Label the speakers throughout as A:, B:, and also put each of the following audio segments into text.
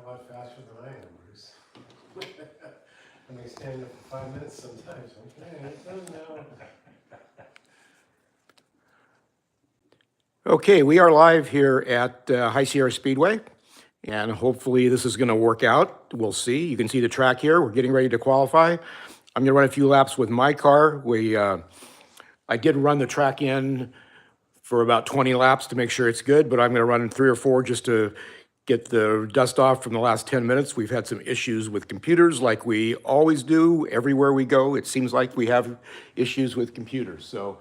A: a lot faster than I am, Bruce. And they stand up for 5 minutes sometimes. Okay, it's done now.
B: Okay, we are live here at High Sierra Speedway, and hopefully this is going to work out. We'll see. You can see the track here. We're getting ready to qualify. I'm going to run a few laps with my car. I did run the track in for about 20 laps to make sure it's good, but I'm going to run 3 or 4 just to get the dust off from the last 10 minutes. We've had some issues with computers like we always do everywhere we go. It seems like we have issues with computers. So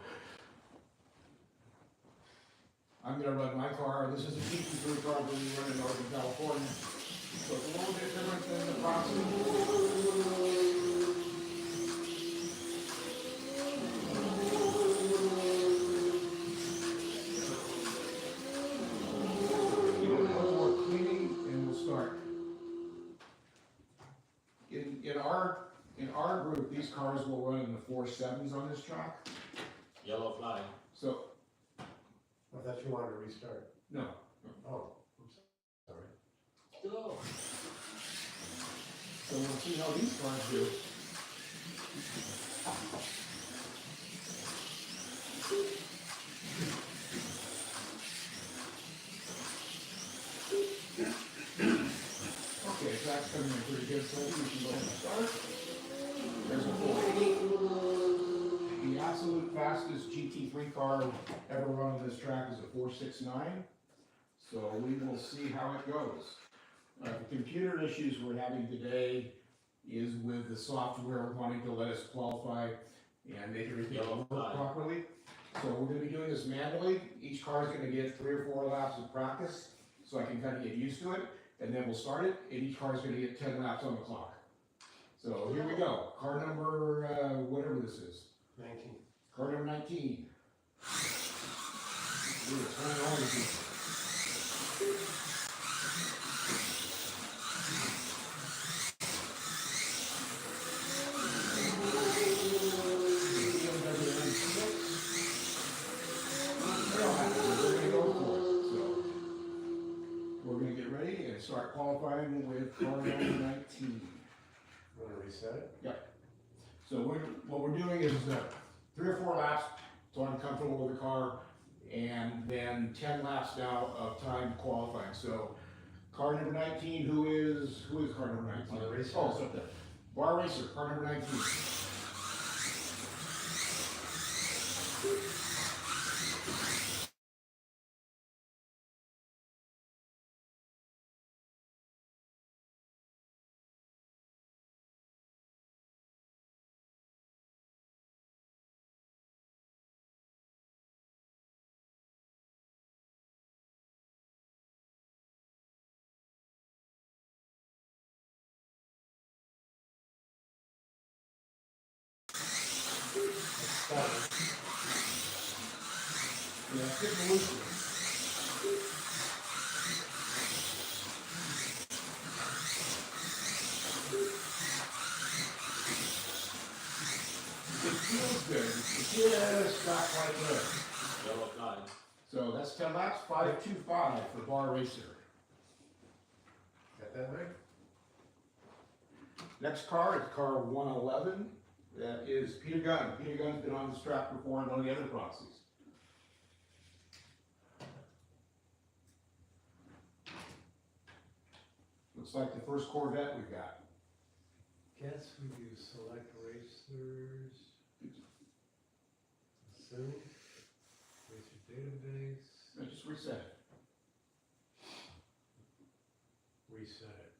B: I'm going to run my car. This is a GT3 car that we run in Northern California. So it's a little bit different than the Proxy. In our group, these cars will run in the 4.7s on this track.
C: Yellow flag.
B: So,
A: I thought you wanted to restart.
B: no.
A: Oh, I'm sorry.
C: Go.
B: So we'll see how these cars do. Okay, track's coming in pretty good, so we can go ahead and start. There's a 480. The absolute fastest GT3 car ever run on this track is a 4.69. So we will see how it goes. The computer issues we're having today is with the software wanting to let us qualify and make everything work properly. So we're going to be doing this manually. Each car is going to get 3 or 4 laps of practice so I can kind of get used to it. And then we'll start it, and each car is going to get 10 laps on the clock. So here we go. Car number, whatever this is.
A: 19.
B: Car number 19. Ooh, it's running on with you. Start qualifying with car number 19.
A: Want to reset it?
B: Yeah. So what we're doing is 3 or 4 laps so I'm comfortable with the car, and then 10 laps now of time qualifying. So car number 19, who is car number 19?
A: Bar Racer.
B: Oh, it's up there. Bar Racer, car number 19. Yeah, it's getting looser. It feels good. It just got quite good.
C: Yellow flag.
B: So that's 10 laps, 5.25 for Bar Racer.
A: Got that right?
B: Next car is car 111. That is Peter Gunn. Peter Gunn's been on this track before in one of the other proxies. Looks like the first Corvette we've got.
A: Guess we do select racers. Assume. Racer database.
B: Let's just reset it.
A: Reset it.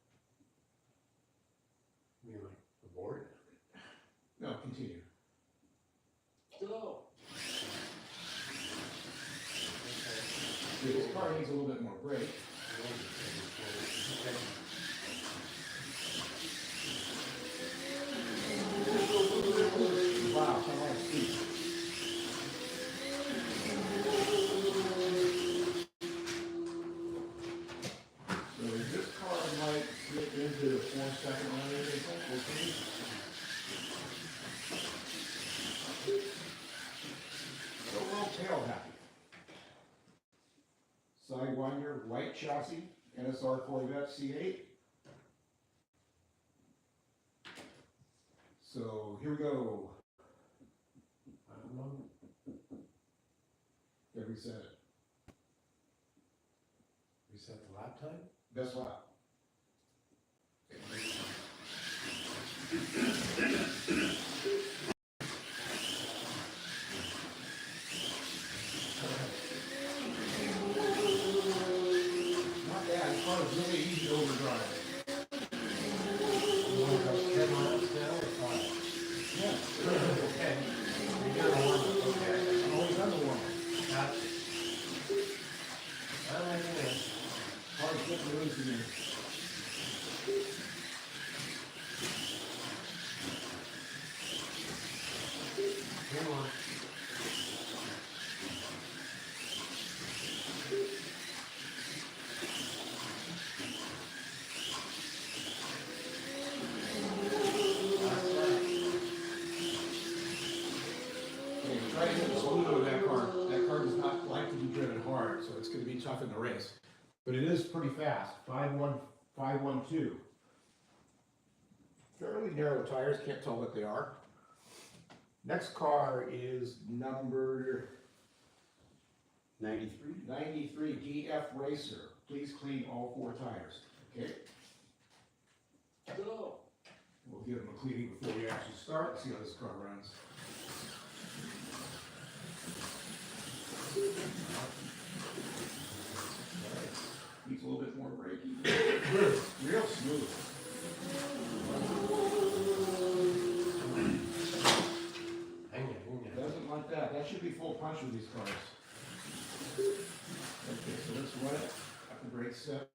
A: You mean like the board?
B: No, continue.
C: Go.
B: See, this car needs a little bit more brake.
A: Okay.
B: Wow, how much speed. So this car might get into the 4-second range, I think. We'll see. So we're all tail happy. Sidewinder, white chassis, NSR Corvette C8. So here we go.
A: I don't know.
B: Gotta reset it.
A: Reset the lap time?
B: Best lap. Not bad, it's probably really easy to overdrive.
A: You want to go 10 miles now or 5?
B: Yeah.
A: Okay. You're gonna warm up, okay.
B: I'm always on the warm up.
A: Gotcha. I'm making it.
B: Hard to get loose in there.
A: Come on. Last lap.
B: Okay, try to hit the speed of that car. That car does not like to be driven hard, so it's gonna be tough in the race. But it is pretty fast, 5.12. Fairly narrow tires, can't tell what they are. Next car is number
D: 93?
B: 93, DF Racer. Please clean all 4 tires, okay?
C: Go.
B: We'll give them a cleaning before we actually start, and see how this car runs. Needs a little bit more braking. Real smooth.
A: Hang on.
B: Doesn't like that. That should be full punch with these cars. Okay, so let's run it. Got the brake set.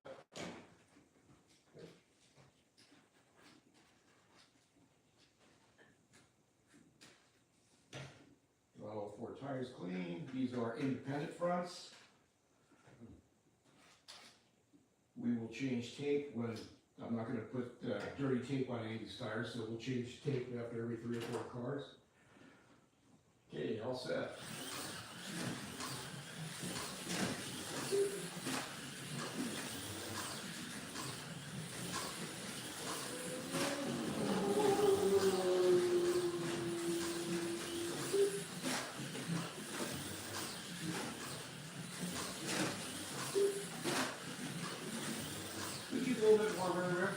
B: Got all 4 tires clean. These are independent fronts. We will change tape when, I'm not gonna put dirty tape on any of these tires, so we'll change tape after every 3 or 4 cars. Okay, all set. Could you do a little bit more room there?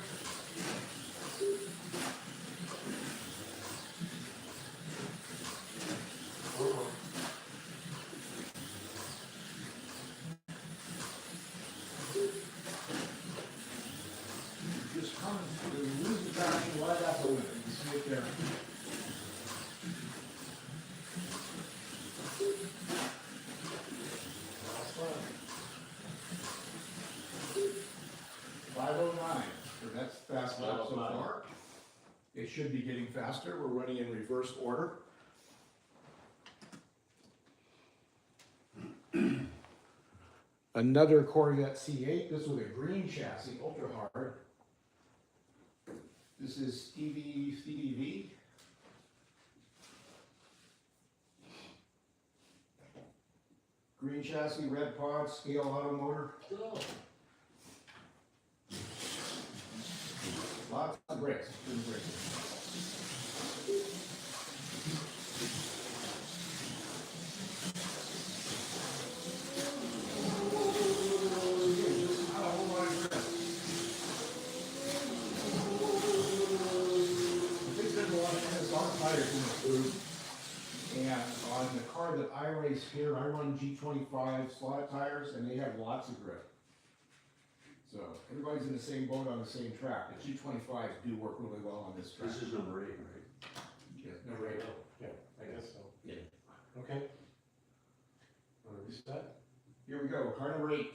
B: Just come and lose the traction right out the window. You see it there.
A: Last lap.
B: 509, so that's fast lap so
C: 509.
B: far. It should be getting faster. We're running in reverse order. Another Corvette C8, this with a green chassis, ultra hard. This is Stevie V. Green chassis, red pod, scale auto motor.
C: Go.
B: Lots of brakes, good brakes. Again, just not a whole lot of grip. I think there's a lot of NSR tires in this group. And on the car that I race here, I run G25 slot tires, and they have lots of grip. So everybody's in the same boat on the same track. The G25s do work really well on this track.
D: This is number 8, right?
B: Yeah, number 8.
A: Yeah, I guess so.
D: Yeah.
A: Okay. Want to reset?
B: Here we go, car number 8.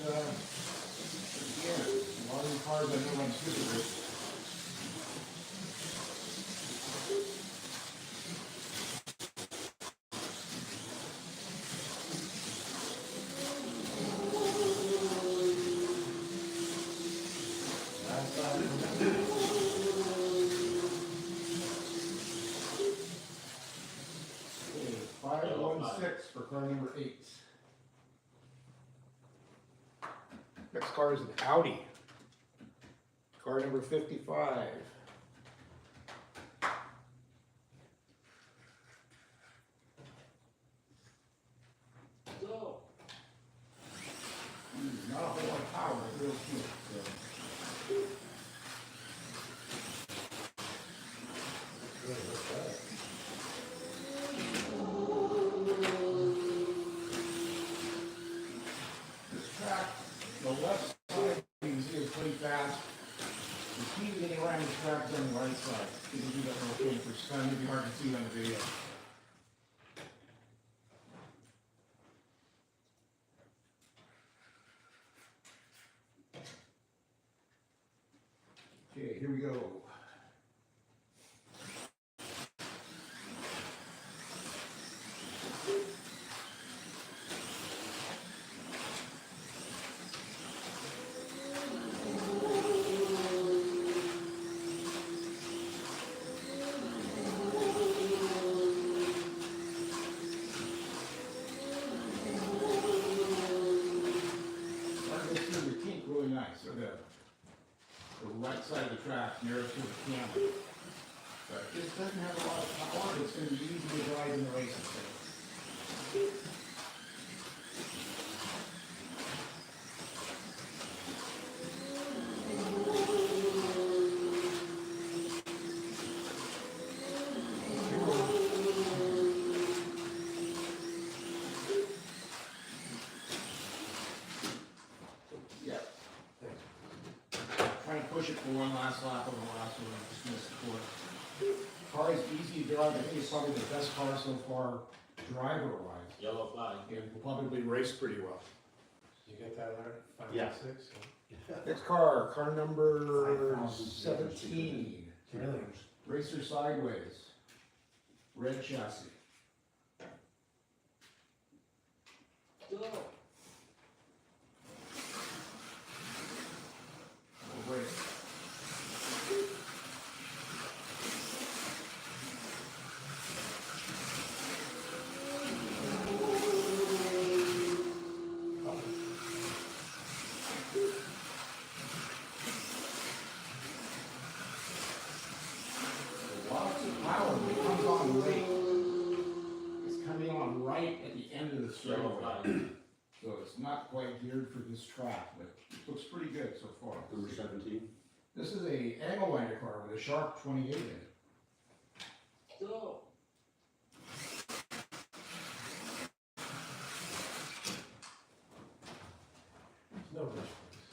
B: Again, a lot of the cars I know run super grip. number 8. Next car is an Audi. Car number 55.
C: Go.
B: Not a whole lot of power, but real cute. So.
A: Really, what's that?
B: This track, the left side, you can see is pretty fast. The key to getting around this track is on the right side. You can do that real quick, which is kind of maybe hard to see on the video. Okay, here we go. Really nice. So the right side of the track nearest to the camera. But this doesn't have a lot of power. It's going to be easy to drive in the racing thing. Trying to push it for one last lap on the last one. Just missed the course. Car is easy to drive. I think it's probably the best car so far, driver-wise.
C: Yellow flag.
B: And will probably race pretty well.
A: You get that, Larry? 5
C: Yeah.
A: and 6?
B: Next car number 17.
A: Really?
B: Racer sideways. Red chassis.
C: Go.
B: We'll race. Lots of power, but it comes on late. It's coming on right at the end of the
C: Yellow
B: straightaway.
C: flag.
B: So it's not quite geared for this track, but it looks pretty good so far.
D: Number 17.
B: This is a angle winder car with a sharp 28 in it.
C: Go.
A: No rush, please.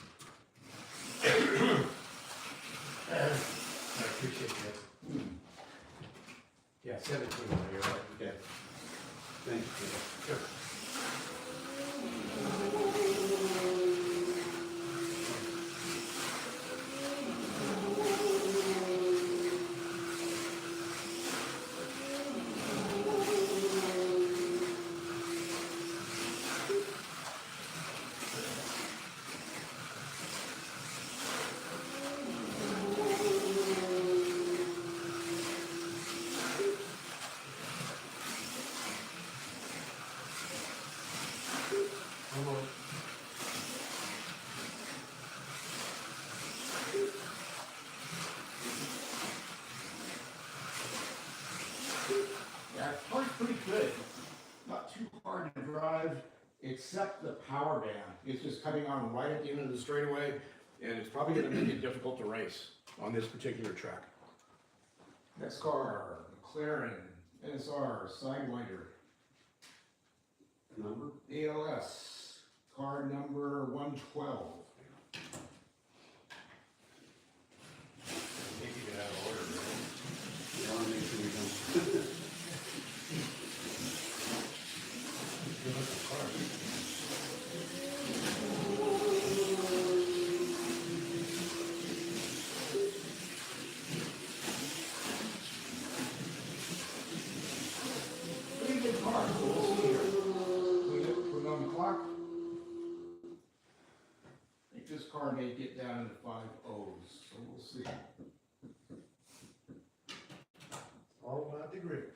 A: I appreciate that. Yeah, 17, you're right.
D: Okay. Thank you.
A: Sure. Come on.
B: Yeah, the car's pretty good. Not too hard to drive, except the power band. It's just coming on right at the end of the straightaway, and it's probably going to make it difficult to race on this particular track. Next car, McLaren NSR Sidewinder
D: Number?
B: ALS, car number 112.
A: Take it out of order, right?
D: Yeah, I want to make sure we don't.
A: Give us a card.
B: Pretty good car, so we'll see here. We put it on the clock. I think this car may get down into 5 O's, so we'll see.
A: All about the grip.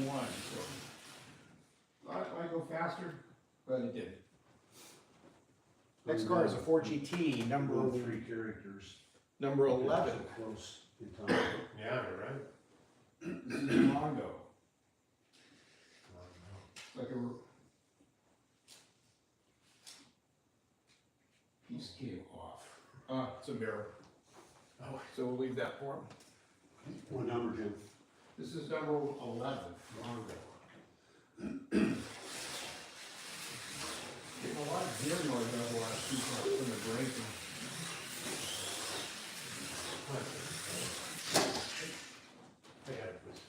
B: 1, so. Thought it might go faster, but it didn't. Next car is a Ford GT, number
D: 3 characters.
B: number 11.
D: So close in time.
A: Yeah, you're right.
B: This is Mondo. Like a piece came off. It's a mirror.
A: Oh.
B: So we'll leave that for him.
D: What number, Jim?
B: This is number 11, Mondo. Getting a lot of gear noise out of the last 2 months from the braking.
A: I got it, please.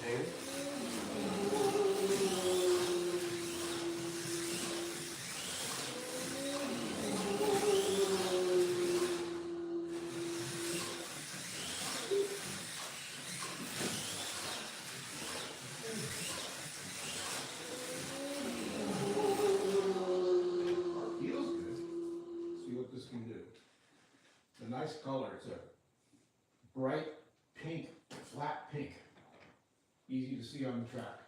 A: Contained?
B: Feels good. See what this can do. It's a nice color. It's a bright pink, flat pink. Easy to see on the track.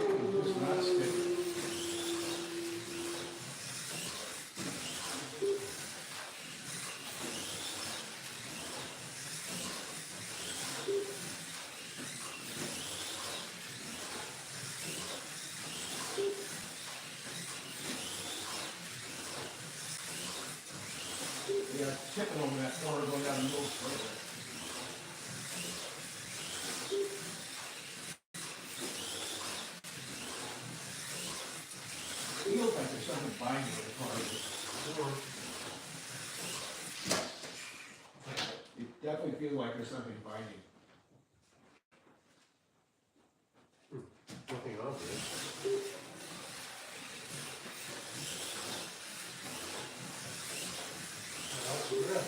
B: It's just not sticky. Yeah, tipping over that corner going down the middle straight. Feels like there's something binding in the car. It definitely feels like there's something binding.
A: Nothing obvious. That's good.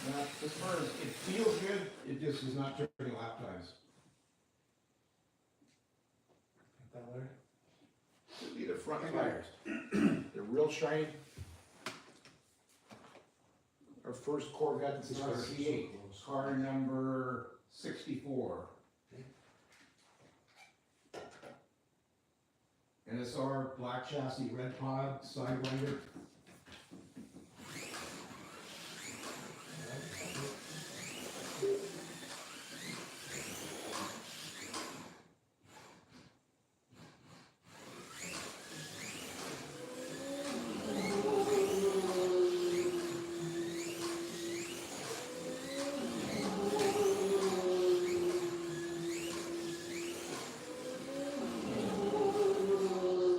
B: Now, as far as it feels good, it just is not turning lap times.
A: That way?
B: Could be the front tires. They're real shiny. Our first Corvette, this is our C8, car number 64. NSR, black chassis, red pod, Sidewinder.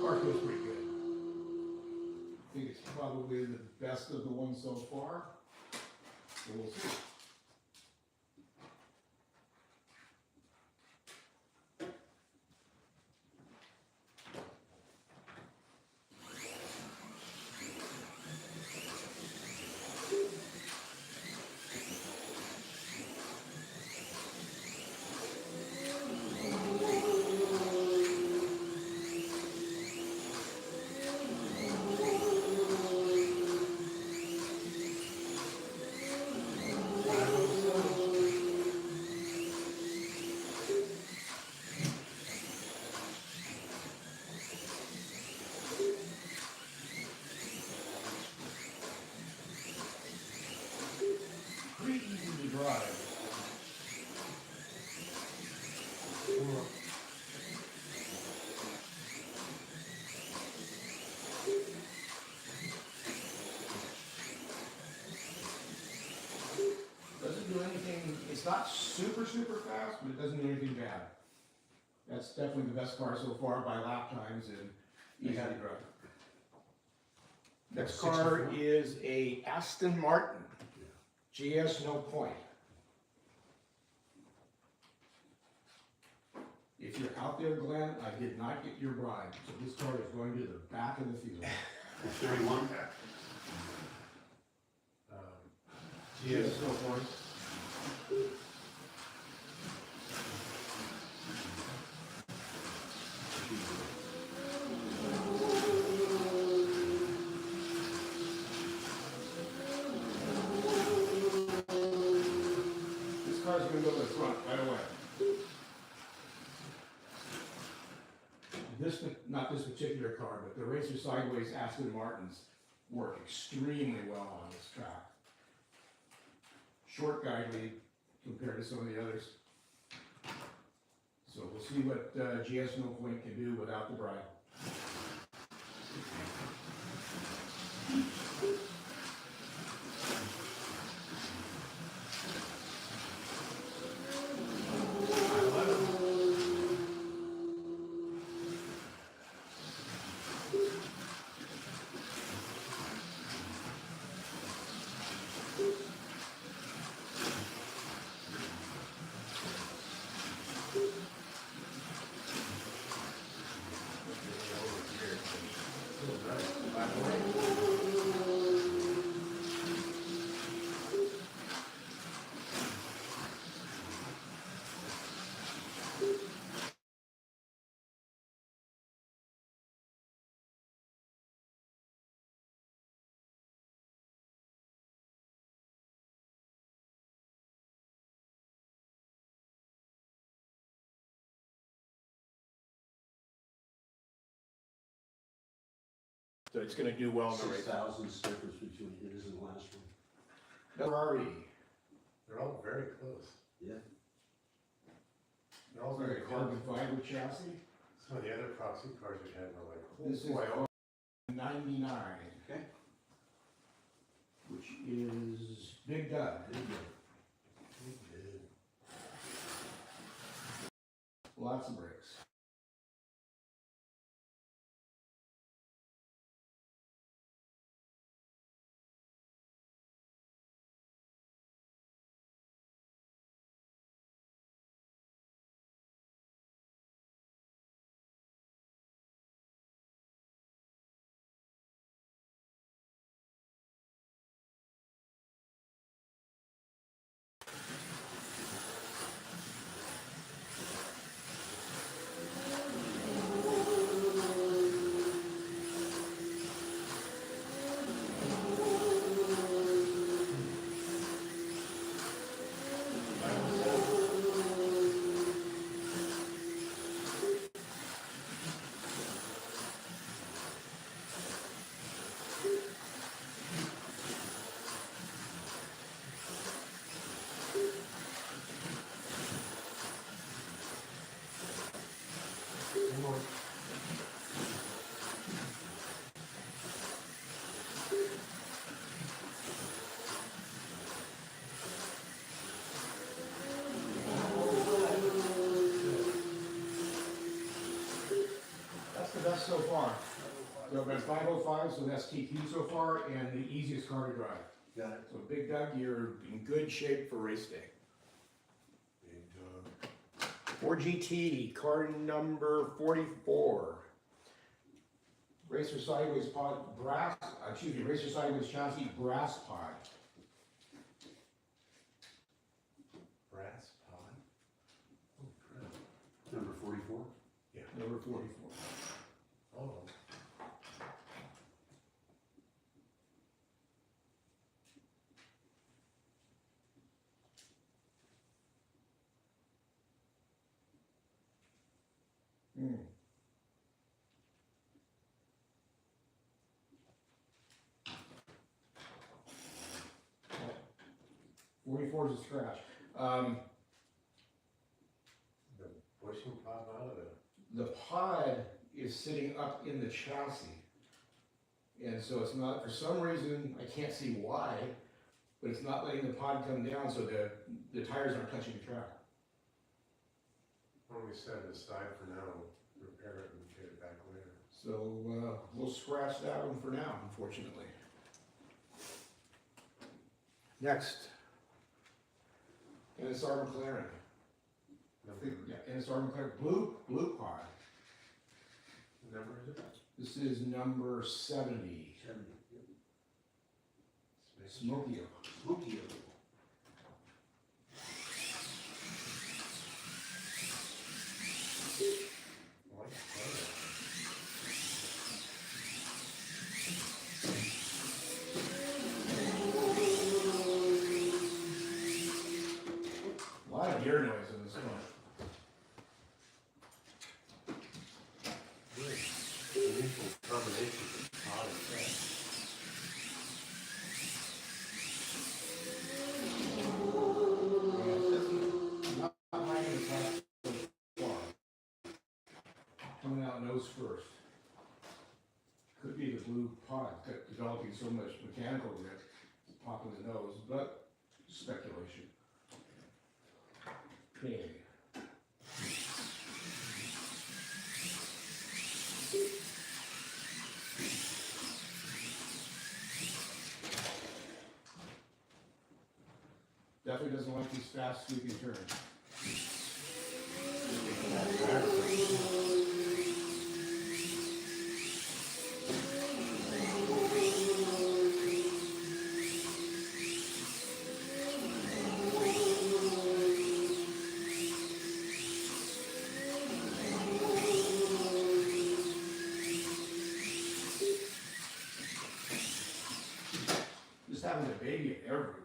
B: Car feels pretty good. I think it's probably the best of the ones so far. So we'll see. Pretty easy to drive. Doesn't do anything, it's not super fast, but it doesn't do anything bad. That's definitely the best car so far by lap times and easy to drive. Next car is a Aston Martin GS No Point. If you're out there, Glenn, I did not get your bride, so this car is going to the back of the field.
D: 31?
A: GS
B: No Point. car's gonna go to the front right away. Not this particular car, but the Racer Sideways Aston Martins work extremely well on this track. Short guide lead compared to some of the others. So we'll see what GS No Point can do without the bride.
E: So it's gonna do well in the race.
D: 6,000 difference between his and the last one.
B: Ferrari.
A: They're all very close.
D: Yeah.
A: They're all
B: Very
A: very
B: carbon
A: close.
B: fiber chassis.
A: Some of the other proxy cars we had were like,
B: This is
A: boy,
B: 99,
D: Okay.
B: which is Big Doug. Lots of brakes. That's the best so far. So I've been 505, so that's TQ so far, and the easiest car to drive.
D: Got it.
B: So Big Doug, you're in good shape for race day.
A: Big dog.
E: Ford GT, car number 44.
B: Racer Sideways Racer Sideways chassis brass pod.
A: Brass pod. Oh, crap.
D: Number 44.
B: Number 44.
A: Oh.
B: Hmm. '44 is a scratch.
A: The bushing pod out of it.
B: The pod is sitting up in the chassis. And so it's not, for some reason, I can't see why, but it's not letting the pod come down so the tires aren't touching the track.
A: Why don't we set it aside for now, repair it and get it back later.
B: So we'll scratch that one for now, unfortunately. Next. NSR McLaren.
A: Number,
B: Yeah, NSR McLaren, blue pod.
A: number is it?
B: This is number 70.
D: 70. Yep.
B: Smokey.
D: Smokey.
A: I like the color.
B: gear noise in this car.
A: Unusual combination of hot and fast.
B: Not high in the top far. Coming out nose first. Could be the blue pod developing so much mechanical grip, popping the nose, but speculation. Okay. Definitely doesn't like these fast sweeping turns. Just having a baby everywhere.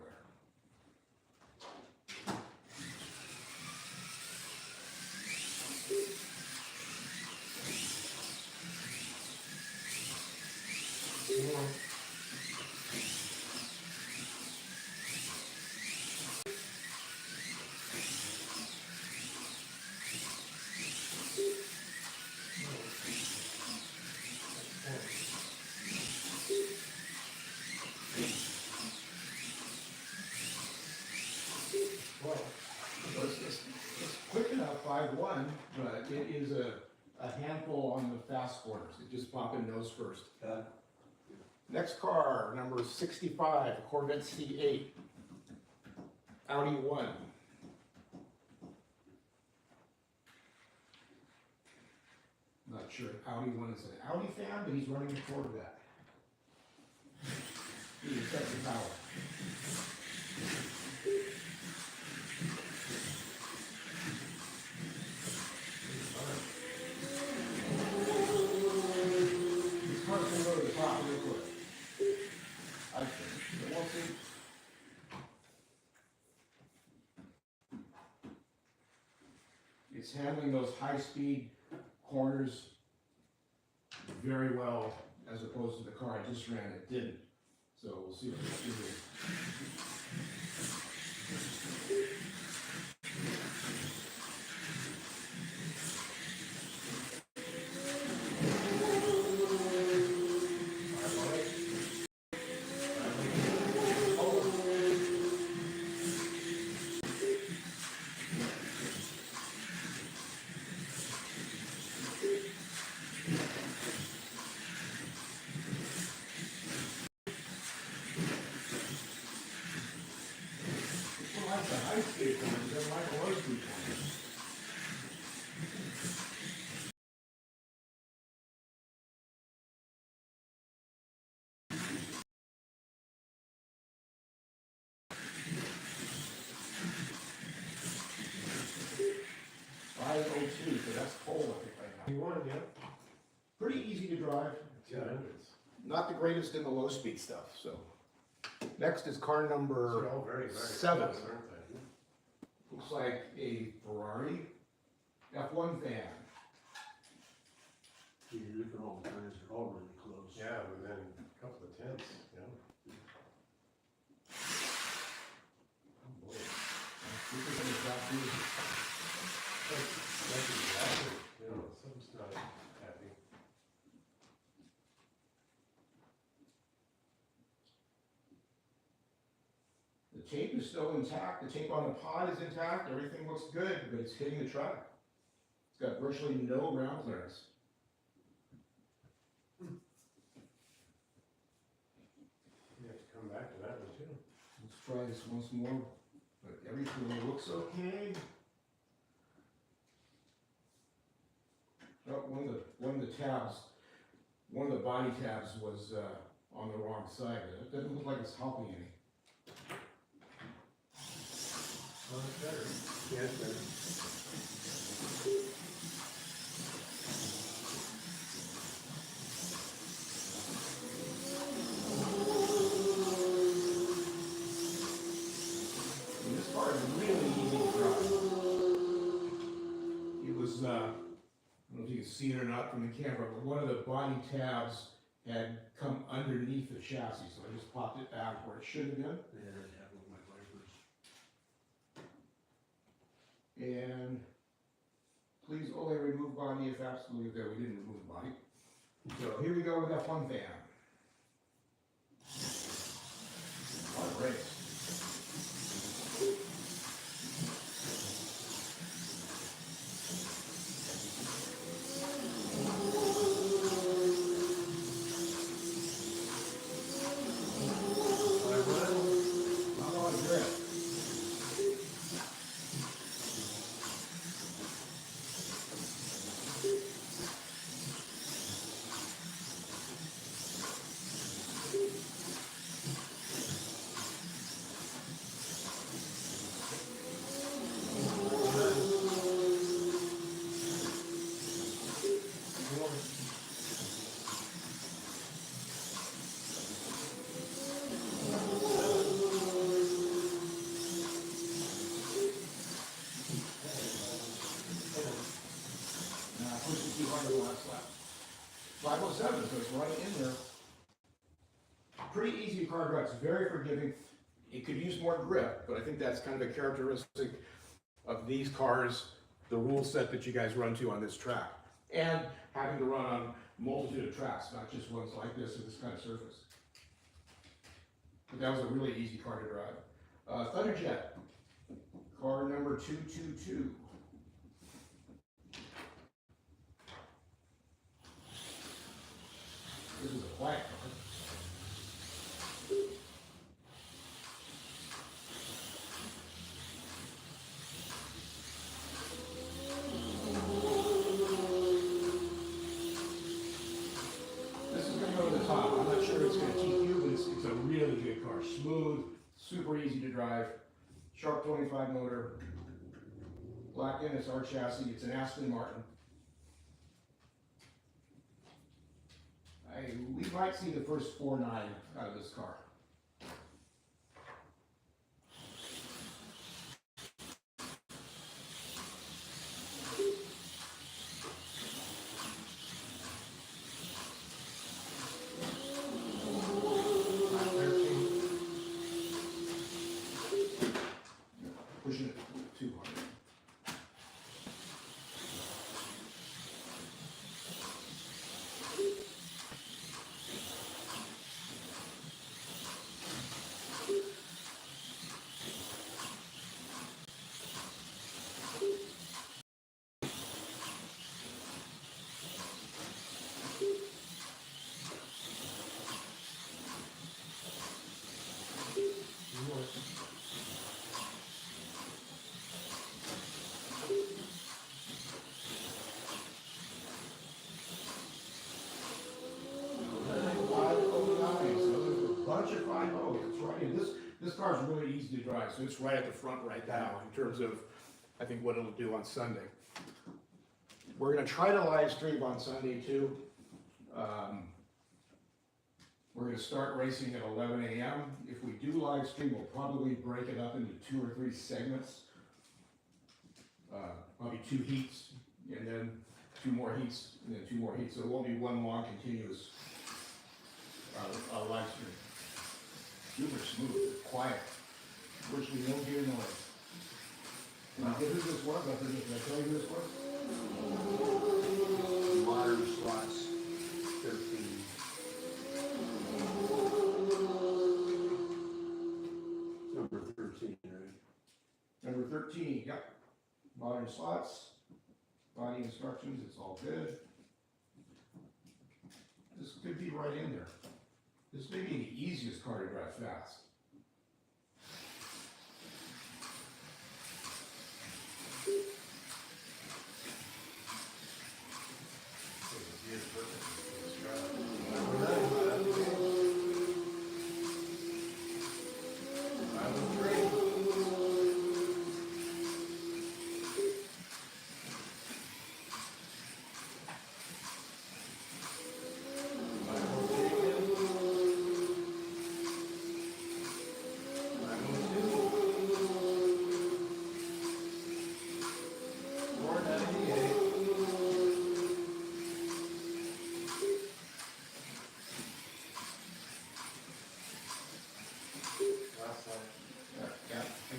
B: So it's quick enough, 5.1, but it is a handful on the fast corners. It just pop in nose first.
E: Next car, number 65, Corvette C8. Audi 1.
B: Not sure if Audi one is an Audi fan, but he's running a Corvette. He sets the power. This car's gonna go to the top real quick. I think. But we'll see. It's handling those high-speed corners very well, as opposed to the car I just ran that didn't. So we'll see what it's doing. People like the high-speed corners, they like the low-speed corners. So that's cold, I think, right now.
A: You want, yeah?
B: Pretty easy to drive.
A: 200s.
E: Not the greatest in the low speed stuff, so. Next is car
A: They're
E: number
A: all very, very
E: 7.
A: close, aren't they?
B: Looks like a Ferrari F1 fan.
D: You look at all the tires, they're all really close.
A: Yeah, within a couple of tenths, you know? Oh, boy.
B: This is gonna stop you.
A: That's exactly, you know, something's not happy.
B: The tape is still intact, the tape on the pod is intact, everything looks good, but it's hitting the truck. It's got virtually no ground clearance.
A: You have to come back to that one too.
B: Let's try this once more, but everything looks okay. Oh, one of the tabs, one of the body tabs was on the wrong side. It doesn't look like it's helping any.
A: Oh, it's better.
D: Yeah, it's better.
B: And this car is really easy to drive. was, I don't know if you can see it or not from the camera, but one of the body tabs had come underneath the chassis, so I just popped it back where it should have been.
D: Yeah, that happened with my wipers.
B: And please only remove body if absolutely there. We didn't remove the body. So here we go with F1 fan. What a race. I'm on grip. Now push the 200 last lap. 507, so it's right in there. Pretty easy car drive. It's very forgiving. It could use more grip, but I think that's kind of a characteristic of these cars, the rule set that you guys run to on this track, and having to run on a multitude of tracks, not just ones like this or this kind of surface. But that was a really easy car to drive. Thunderjet, car number 222. This is a quiet car. This is going to go to the top. I'm not sure it's going to TQ, but it's a really good car. Smooth, super easy to drive. Sharp 25 motor. Black NSR chassis. It's an Aston Martin. We might see the first 4.9 out of this car. Pushing it too hard. This car is really easy to drive, so it's right at the front right now in terms of, I think, what it'll do on Sunday. We're going to try to live stream on Sunday too. We're going to start racing at 11 a.m. If we do live stream, we'll probably break it up into 2 or 3 segments. Probably 2 heats, and then 2 more heats, and then 2 more heats. So it won't be one long continuous live stream. Super smooth, quiet, virtually no gear noise. Can I get who this was? I forget, did I tell you who this was?
D: Modern slots, 13. Number 13, right?
B: Number 13, yep. Modern slots, body instructions, it's all good. This could be right in there. This may be the easiest car to drive fast.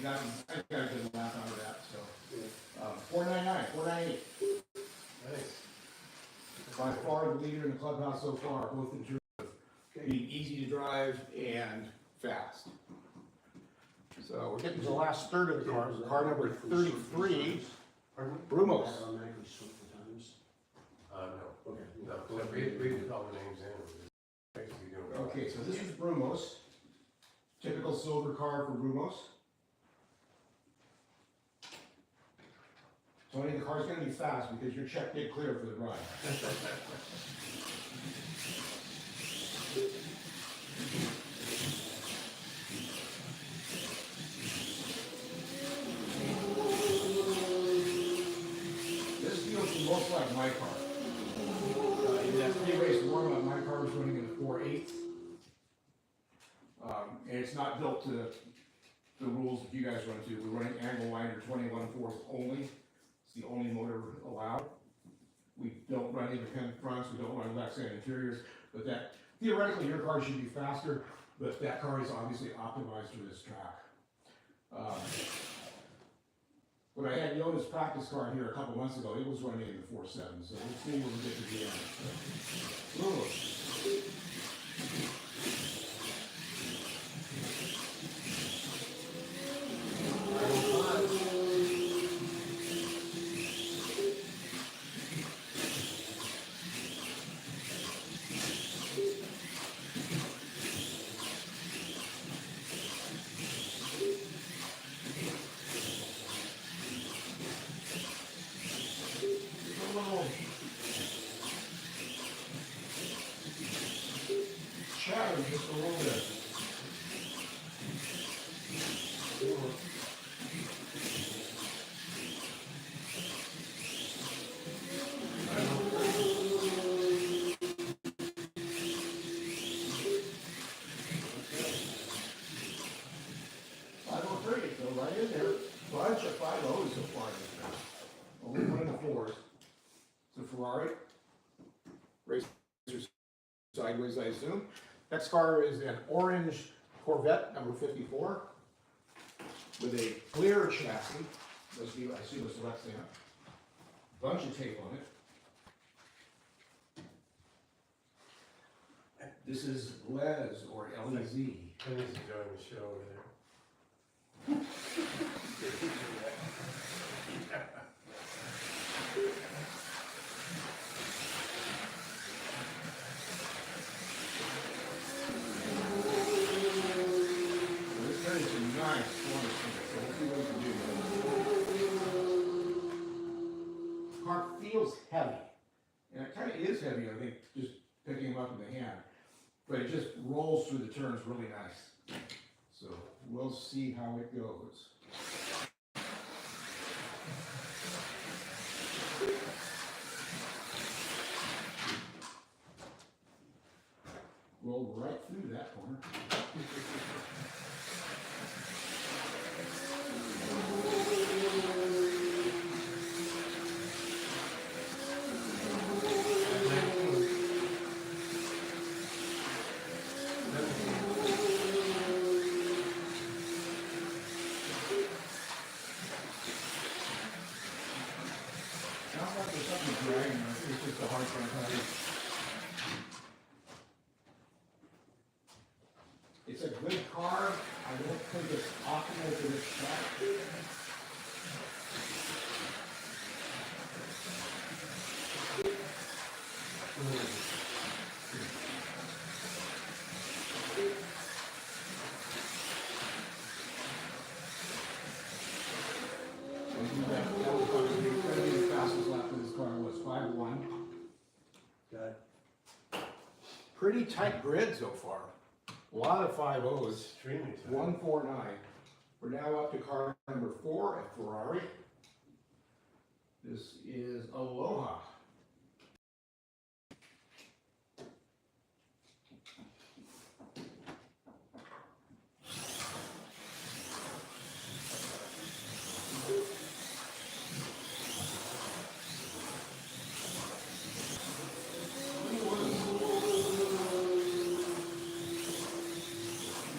B: I got a good laugh out of that, so.
D: Yeah.
B: 499, 498.
A: Nice.
B: By far the leader in the clubhouse so far, both in terms of being easy to drive and fast. So we're getting to the last third of the car, car number 33,
A: Pardon me?
B: Brumos.
D: Automatically switch the times?
A: No.
D: Okay.
A: No, so read all the names in. Basically doing.
B: Okay, so this is Brumos. Typical silver car for Brumos. Tony, the car's gonna be fast because your check did clear for the ride. This feels the most like my car. In that pre-race warm-up, my car was running in a 4.8. And it's not built to the rules that you guys run to. We're running angle winder 21/4 only. It's the only motor allowed. We don't run independent fronts, we don't run left-hand interiors, but that, theoretically, your car should be faster, but that car is obviously optimized for this track. When I had Yoda's practice car here a couple months ago, it was running in the 4.7, so let's see when we get to the end. Ooh. Chatter just a little bit. So right in there, bunch of 5.0s so far in this thing. Only one in the 4s. It's a Ferrari. Racer sideways, I assume. Next car is an orange Corvette, number 54, with a clear chassis. Let's see, I see what's the left stamp. Bunch of tape on it. This is LEZ or LEZ.
A: Penny's enjoying the show over there.
B: This carries some nice corners to it, so we'll see what we can do. The car feels heavy, and it kind of is heavy, I think, just picking him up in the hand, but it just rolls through the turns really nice. So we'll see how it goes. Rolled right through that corner. Sounds like there's something dragging, I think it's just a hard time. It's a good car. I don't think it's optimal for this track. That was probably the fastest lap for this car was 5.1.
D: Got
B: Pretty tight grid so far. A lot of 5.0s.
A: Extremely tight.
B: 149. We're now up to car number 4 at Ferrari. This is Aloha.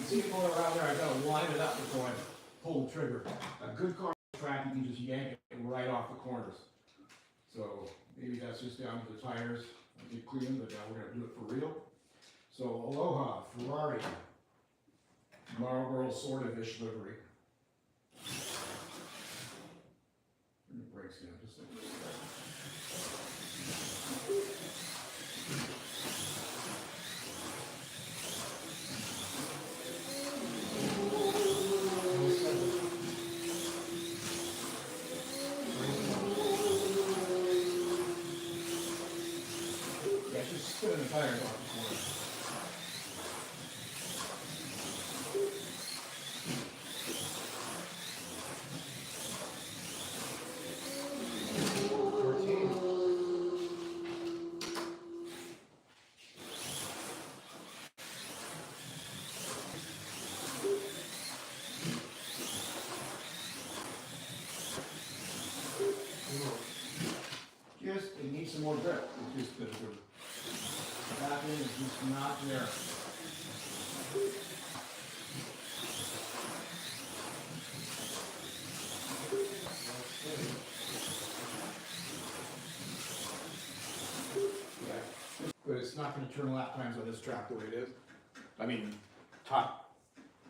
B: See it going around there, I gotta line it up before I pull the trigger. trigger. A good car track, you can just yank it right off the corners. So maybe that's just down to the tires. I did clean them, but now we're gonna do it for real. So Aloha, Ferrari, Marlboro sort of ish livery. Turn the brakes down just a little bit. Yeah, just spinning the tires off the corner.
A: 14.
B: Just, it needs some more grip. It's just the back end is just not there. Yeah, but it's not gonna turn lap times on this track the way it is. I mean, top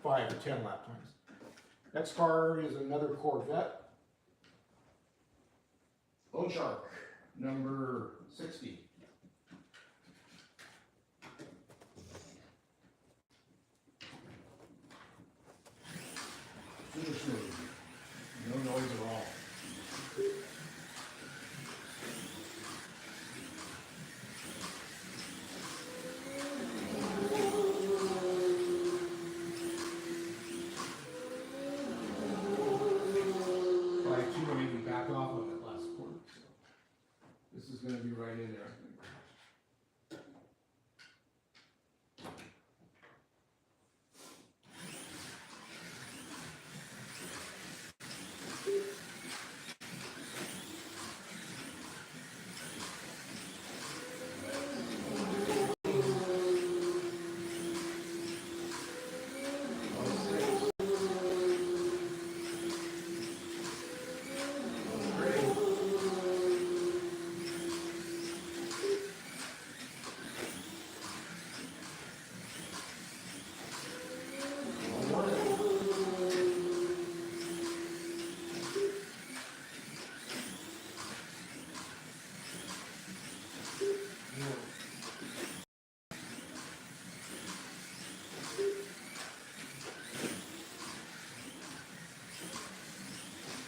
B: 5 or 10 lap times. Next car is another Corvette. Lone Shark, number 60. Super smooth, no noise at all. Probably too many to back off on that last corner. So this is going to be right in there, I think.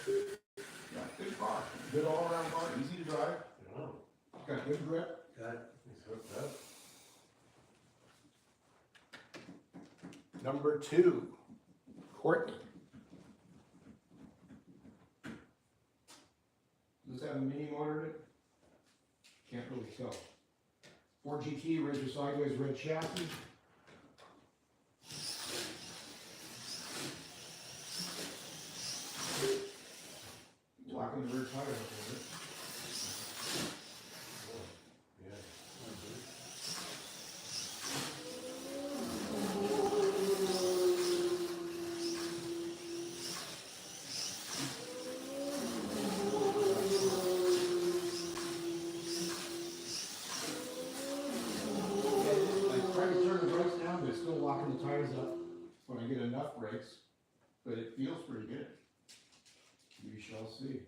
B: Yeah, good car, good all-around car, easy to drive,
A: Oh,
B: got good grip.
A: got it. He's hooked up.
E: Number 2, Courtney.
B: Does this have a mini motor in it? Can't really tell. Ford GT, razor sideways, red chassis. Locking the rear tire up a little bit.
A: Yeah.
B: I try to turn the brakes down, but it's still locking the tires up when I get enough brakes, but it feels pretty good. We shall see.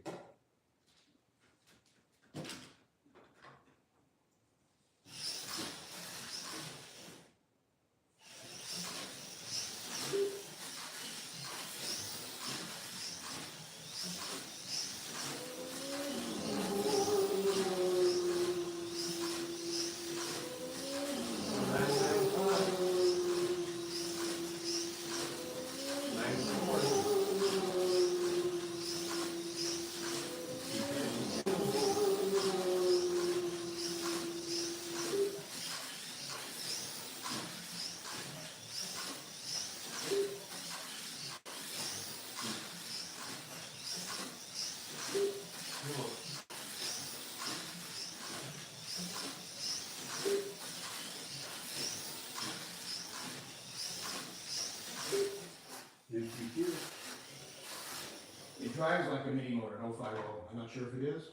B: drives like a mini motor, an 050. I'm not sure if it is.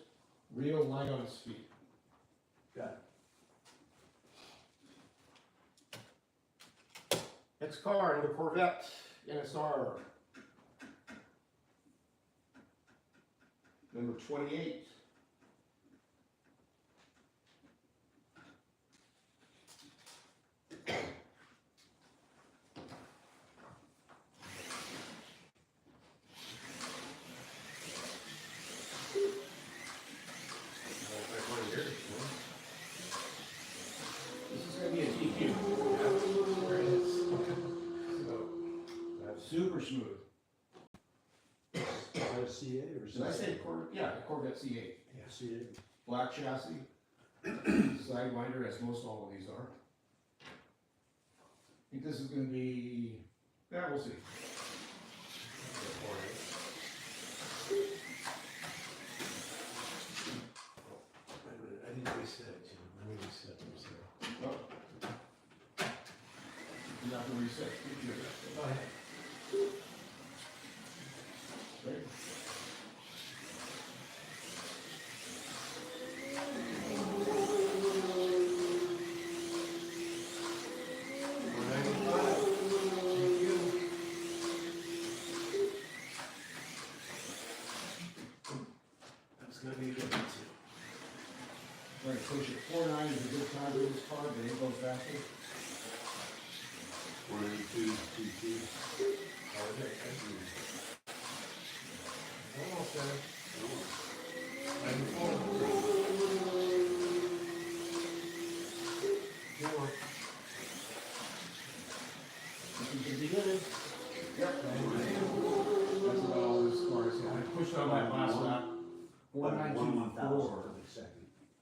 B: Real light on its feet.
D: Got
B: Next car, another Corvette NSR. Number 28. This is gonna be a TQ. Super smooth.
D: it. Is that a CA or is
B: Did I
D: that?
B: say Corvette? Yeah, Corvette C8.
D: Yeah, CA.
B: Black chassis. Sidewinder, as most all of these are. I think this is gonna be, yeah, we'll see.
A: Wait a minute, I didn't reset it, Jim. Let me reset it, so.
B: Oh. You have to reset. Computer.
A: Go ahead.
B: Right?
A: That's gonna be good too.
B: Right, push it. 4.9 is a good time to this car, but it goes faster.
D: 192, 22.
A: Almost there.
D: Oh,
A: 94. Good one.
B: This is gonna be good. Yep. That's about all this car is. I pushed on that last lap. 4.924.
D: second.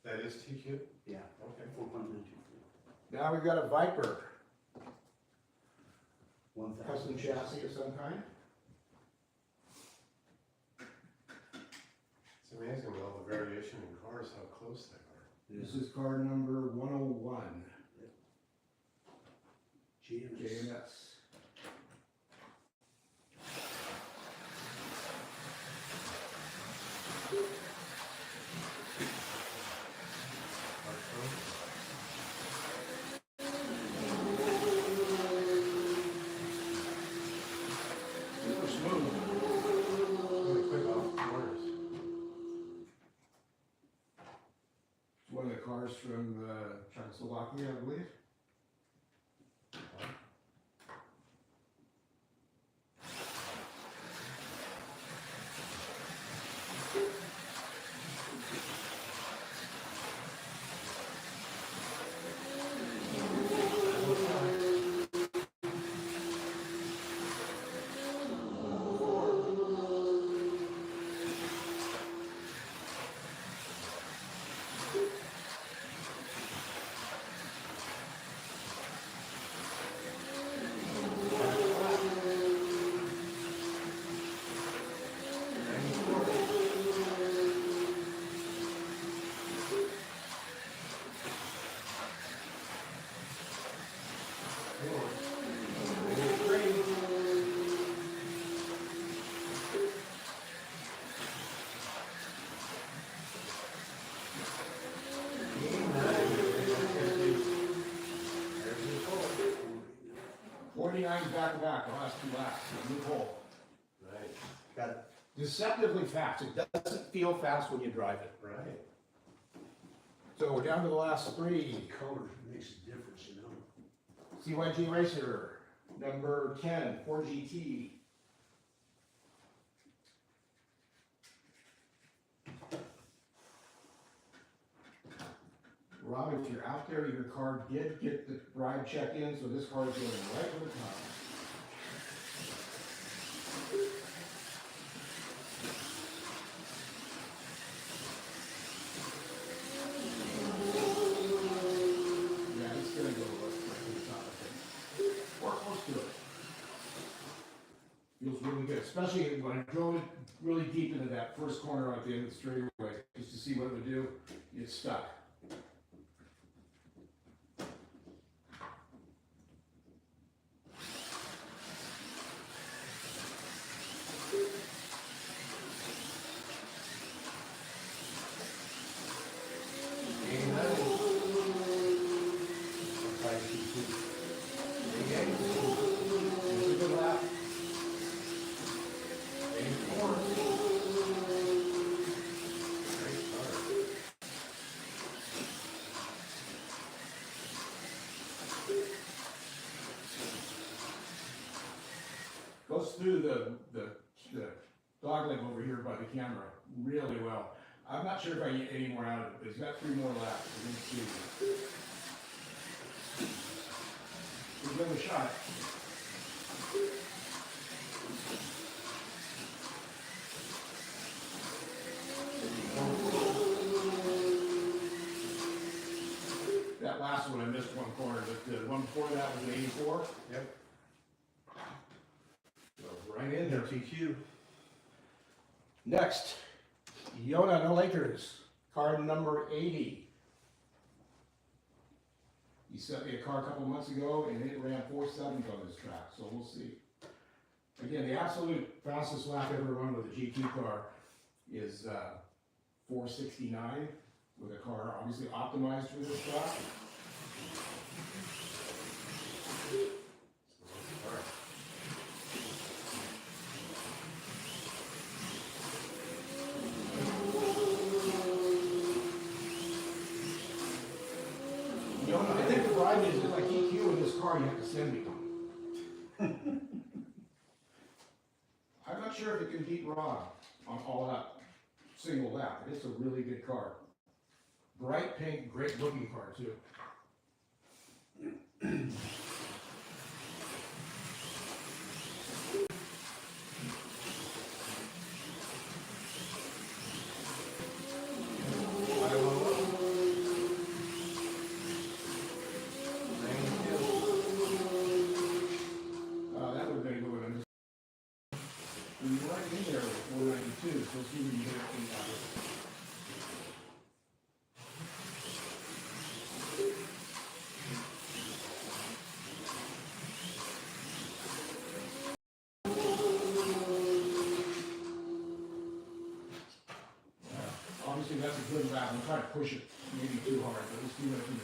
A: That is TQ?
D: Yeah,
A: Okay.
D: 4.924.
B: Now we've got a Viper.
D: 1,000.
B: Custom chassis of some kind.
A: It's amazing with all the variation in cars, how close they are.
D: Yeah.
B: This is car number 101.
D: GMS.
B: JMS. Super smooth.
A: Really quick off the corners.
B: It's one of the cars from Czechoslovakia, I believe. Back to back, the last two laps, new pole.
A: Right,
D: Got it.
B: Deceptively fast. It doesn't feel fast when you drive it.
A: right.
B: So we're down to the last three.
D: Color makes a difference, you know.
B: CYG Racer, number 10, 4GT. Rob, if you're out there, your car did get the ride check in, so this car is going right to the top. Yeah, it's gonna go right to the top, I think. Or close to it. Feels really good, especially when I drove it really deep into that first corner at the end of the straightaway, just to see what it would do. It's stuck. goes through the dog leg over here by the camera really well. I'm not sure if I get any more out of it, but he's got 3 more laps. We're gonna see. We'll give it a shot. That last one, I missed one corner, but the one before that was an 84.
A: Yep.
B: So right in there.
D: TQ.
B: Next, Yona, no Lakers, car number 80. He sent me a car a couple months ago and it ran 4.7 on this track, so we'll see. Again, the absolute fastest lap ever run with a GT car is 4.69 with a car obviously optimized for this track. I think the ride is if I keep you in this car, you have to send me one. I'm not sure if it can beat Rob on all out single lap, but it's a really good car. Bright pink, great looking car too. That would have been good. We were right in there with 492, so let's see what you get out of it. Obviously, that's a good lap. I'm trying to push it maybe too hard, but let's see what I can do.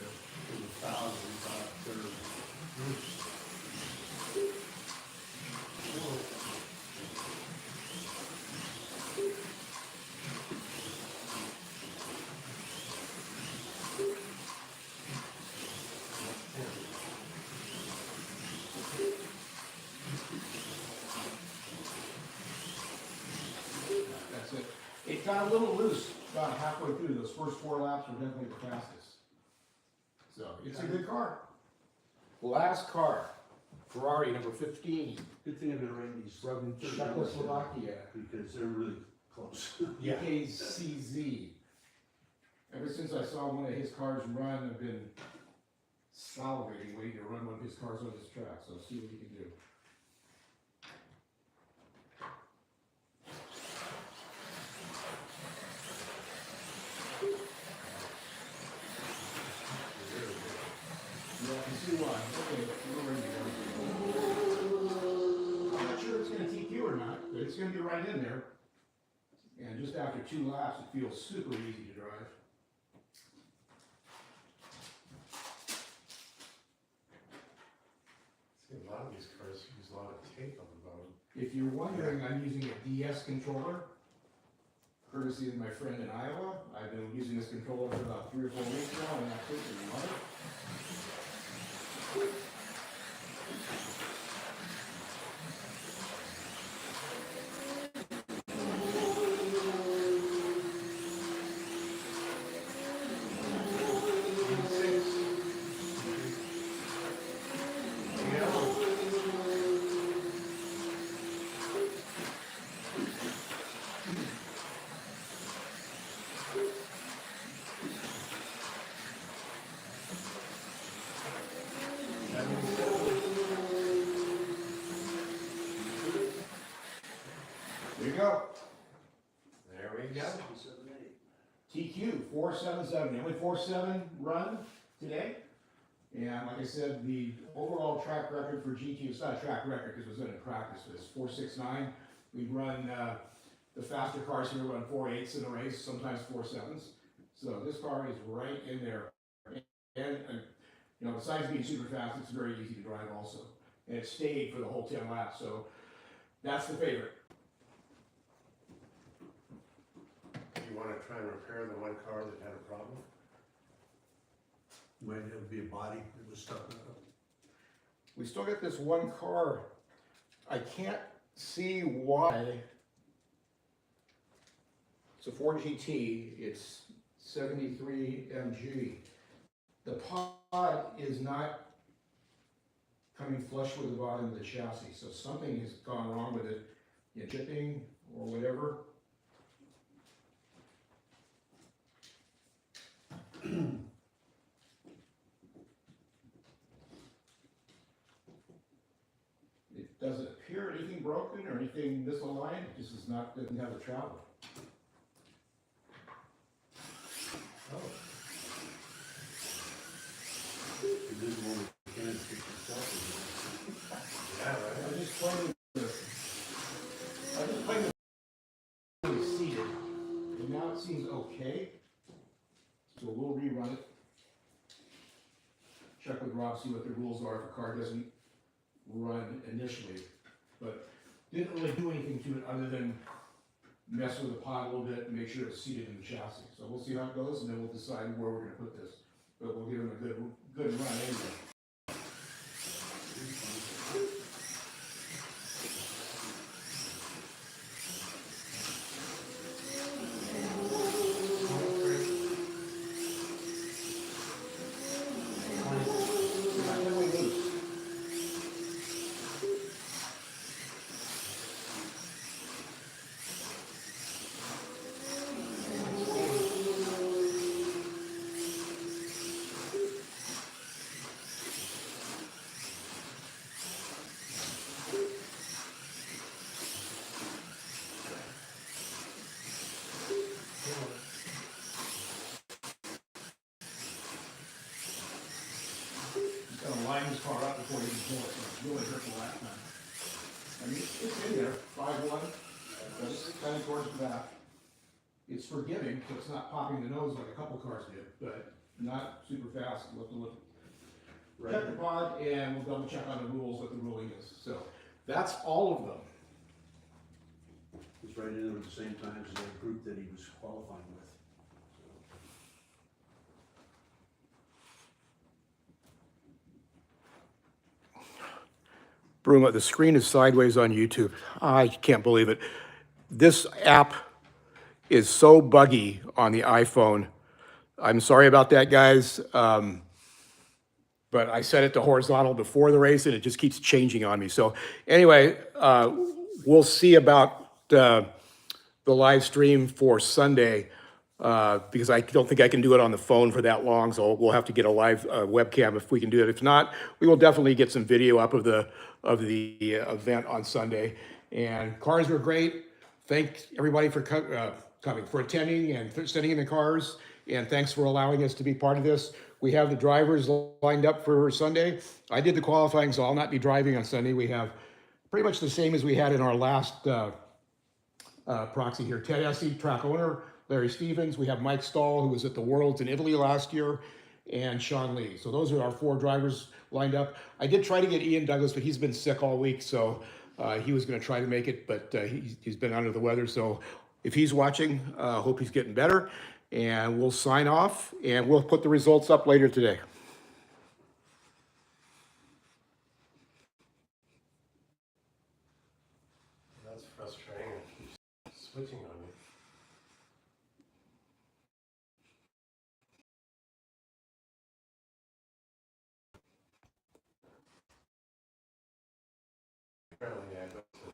B: That's it. It got a little loose about halfway through. Those first 4 laps were definitely the fastest. So it's a good car. Last car, Ferrari number 15,
D: Good thing I've been writing these
B: from
D: 30
B: Czechoslovakia,
D: because they're really close.
A: Yeah.
B: EKCZ. Ever since I saw one of his cars run, I've been salivating waiting to run one of his cars on this track. So see what he can do. Yeah, I can see why. Okay, we're ready to go. I'm not sure it's going to TQ or not, but it's going to be right in there. And just after 2 laps, it feels super easy to drive.
A: See, a lot of these cars use a lot of tape on the bottom.
B: If you're wondering, I'm using a DS controller, courtesy of my friend in Iowa. I've been using this controller for about 3 or 4 weeks now, and I absolutely love it. There you go.
A: There we go.
D: 778.
B: TQ 477, the only 4.7 run today. And like I said, the overall track record for GT, it's not a track record because it was done in practice, but it's 4.69. We run, the faster cars here run 4.8s in a race, sometimes 4.7s. So this car is right in there. And you know, besides being super fast, it's very easy to drive also. And it stayed for the whole 10 laps, so that's the favorite.
A: You want to try and repair the one car that had a problem?
D: Might have to be a body that was stuck up.
B: We still got this one car. I can't see why. It's a 4GT, it's 73 mg. The pod is not coming flush with the bottom of the chassis, so something has gone wrong with it, in chipping or whatever. It doesn't appear anything broken or anything misaligned, it just doesn't have the travel.
A: Oh,
D: You didn't want to can fix yourself.
A: yeah, right.
B: I just played with the seated, and now it seems okay. So we'll rerun it. Check with Rob, see what the rules are if a car doesn't run initially. But didn't really do anything to it other than mess with the pod a little bit and make sure it's seated in the chassis. So we'll see how it goes, and then we'll decide where we're gonna put this. But we'll give him a good run anyway. Gonna line this car up before he can pull it, so it's really hurt the last time. I mean, it's in there, 5-1, that's kind of towards the back. It's forgiving, so it's not popping the nose like a couple cars did, but not super fast. Look.
D: Right.
B: Check the pod, and we'll double check on the rules, what the ruling is. So that's all of them.
D: He's right in there at the same time as the group that he was qualifying with.
B: Bruma, the screen is sideways on YouTube. I can't believe it. This app is so buggy on the iPhone. I'm sorry about that, guys. But I set it to horizontal before the race, and it just keeps changing on me. So anyway, we'll see about the live stream for Sunday, because I don't think I can do it on the phone for that long, so we'll have to get a live webcam if we can do it. If not, we will definitely get some video up of the event on Sunday. And cars were great. Thank everybody for coming, for attending and for sitting in the cars. And thanks for allowing us to be part of this. We have the drivers lined up for Sunday. I did the qualifying, so I'll not be driving on Sunday. We have pretty much the same as we had in our last proxy here. Ted Essie, track owner, Larry Stevens. We have Mike Stahl, who was at the Worlds in Italy last year, and Sean Lee. So those are our 4 drivers lined up. I did try to get Ian Douglas, but he's been sick all week, so he was going to try to make it, but he's been under the weather. So if he's watching, hope he's getting better. And we'll sign off, and we'll put the results up later today.
A: That's frustrating. It keeps switching on me. Apparently I go to